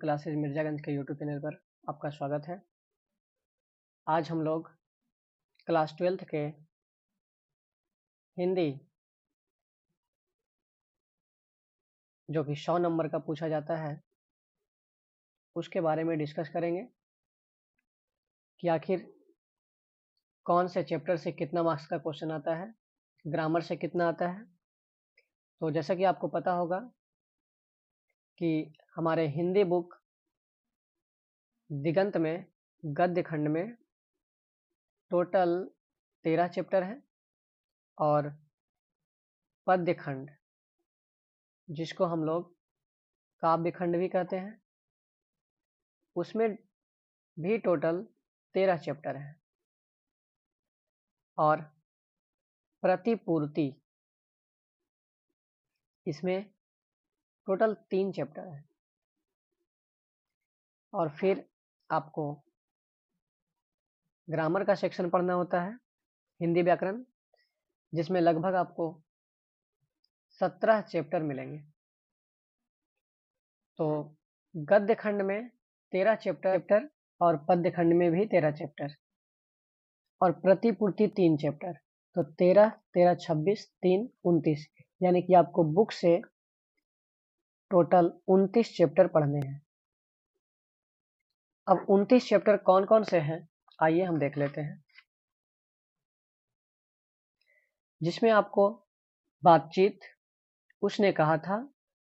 Classes Mirzaganj के YouTube channel पर आपका स्वागत है। आज हम लोग क्लास 12th के हिंदी जो कि 100 नंबर का पूछा जाता है उसके बारे में डिस्कस करेंगे कि आखिर कौन से चैप्टर से कितना मार्क्स का क्वेश्चन आता है, ग्रामर से कितना आता है। तो जैसा कि आपको पता होगा कि हमारे हिंदी बुक दिगंत में गद्य खंड में टोटल 13 चैप्टर हैं और पद्य खंड जिसको हम लोग काव्य खंड भी कहते हैं उसमें भी टोटल 13 चैप्टर हैं और प्रतिपूर्ति इसमें टोटल 3 चैप्टर हैं। और फिर आपको ग्रामर का सेक्शन पढ़ना होता है, हिंदी व्याकरण, जिसमें लगभग आपको 17 चैप्टर मिलेंगे। तो गद्य खंड में 13 चैप्टर और पद्य खंड में भी 13 चैप्टर और प्रतिपूर्ति 3 चैप्टर। तो 13, 13, 26, 3, 29 यानी कि आपको बुक से टोटल 29 चैप्टर पढ़ने हैं। अब 29 चैप्टर कौन कौन से हैं आइए हम देख लेते हैं। जिसमें आपको बातचीत, उसने कहा था,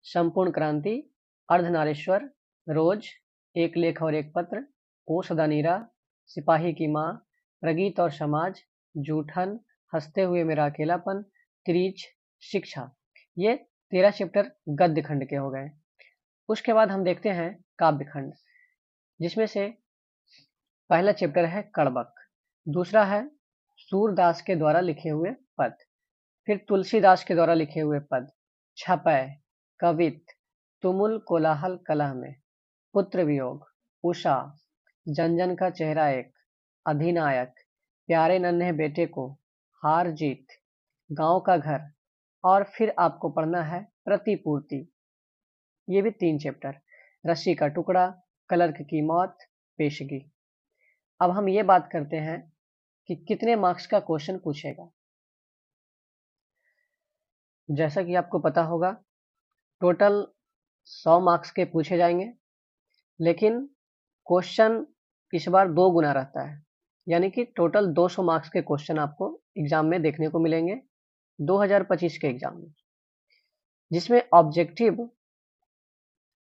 संपूर्ण क्रांति, अर्धनारीश्वर, रोज, एक लेख और एक पत्र, ओ सदा नीरा, सिपाही की माँ, प्रगीत और समाज, जूठन, हंसते हुए मेरा अकेलापन, त्रिज, शिक्षा, ये 13 चैप्टर गद्य खंड के हो गए। उसके बाद हम देखते हैं काव्य खंड, जिसमें से पहला चैप्टर है कड़बक, दूसरा है सूरदास के द्वारा लिखे हुए पद, फिर तुलसीदास के द्वारा लिखे हुए पद, छपय, कवित, तुमुल कोलाहल कलह में, पुत्र वियोग, उषा, जन का चेहरा एक, अधिनायक, प्यारे नन्हे बेटे को, हार जीत, गांव का घर, और फिर आपको पढ़ना है प्रतिपूर्ति, ये भी 3 चैप्टर, रस्सी का टुकड़ा, क्लर्क की मौत, पेशगी। अब हम ये बात करते हैं कि कितने मार्क्स का क्वेश्चन पूछेगा। जैसा कि आपको पता होगा टोटल 100 मार्क्स के पूछे जाएंगे, लेकिन क्वेश्चन इस बार 2 गुना रहता है, यानी कि टोटल 200 मार्क्स के क्वेश्चन आपको एग्जाम में देखने को मिलेंगे 2025 के एग्जाम में, जिसमें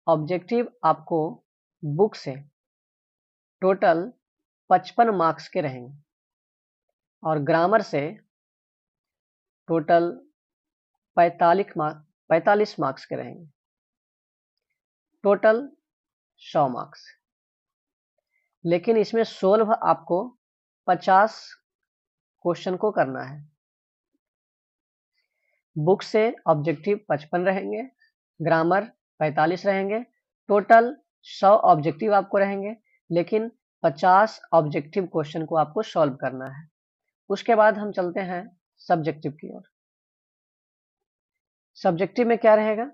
ऑब्जेक्टिव आपको बुक से टोटल 55 मार्क्स के रहेंगे और ग्रामर से टोटल 45 मार्क्स के रहेंगे, टोटल 100 मार्क्स। लेकिन इसमें सोल्व आपको 50 क्वेश्चन को करना है। बुक से ऑब्जेक्टिव 55 रहेंगे, ग्रामर 45 रहेंगे, टोटल 100 ऑब्जेक्टिव आपको रहेंगे, लेकिन 50 ऑब्जेक्टिव क्वेश्चन को आपको सॉल्व करना है। उसके बाद हम चलते हैं सब्जेक्टिव की ओर। सब्जेक्टिव में क्या रहेगा?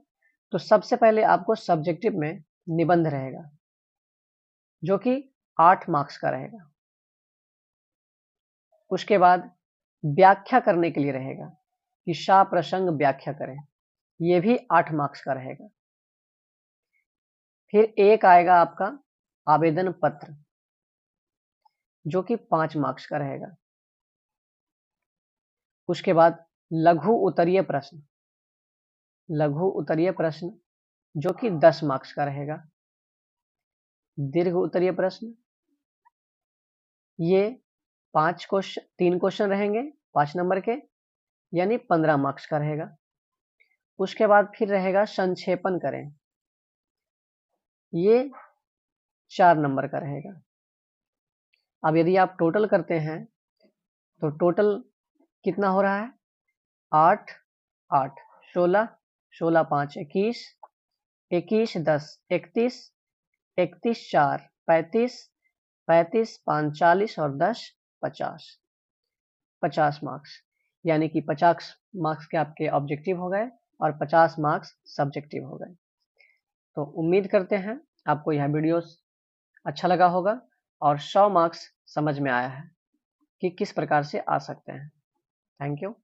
तो सबसे पहले आपको सब्जेक्टिव में निबंध रहेगा जो कि 8 मार्क्स का रहेगा। उसके बाद व्याख्या करने के लिए रहेगा कि शा प्रसंग व्याख्या करें, यह भी 8 मार्क्स का रहेगा। फिर एक आएगा आपका आवेदन पत्र जो कि 5 मार्क्स का रहेगा। उसके बाद लघु उत्तरीय प्रश्न जो कि 10 मार्क्स का रहेगा। दीर्घ उत्तरीय प्रश्न, ये 3 क्वेश्चन रहेंगे 5 नंबर के, यानी 15 मार्क्स का रहेगा। उसके बाद फिर रहेगा संक्षेपण करें, ये 4 नंबर का रहेगा। अब यदि आप टोटल करते हैं तो टोटल कितना हो रहा है? 8, 8, 16, 16, 5, 21, 21, 10, 31, 31, 4, 35, 35, 5, 40 और 10, 50, 50 मार्क्स, यानी कि 50 मार्क्स के आपके ऑब्जेक्टिव हो गए और 50 मार्क्स सब्जेक्टिव हो गए। तो उम्मीद करते हैं आपको यह वीडियोस अच्छा लगा होगा और 100 मार्क्स समझ में आया है कि किस प्रकार से आ सकते हैं। Thank you.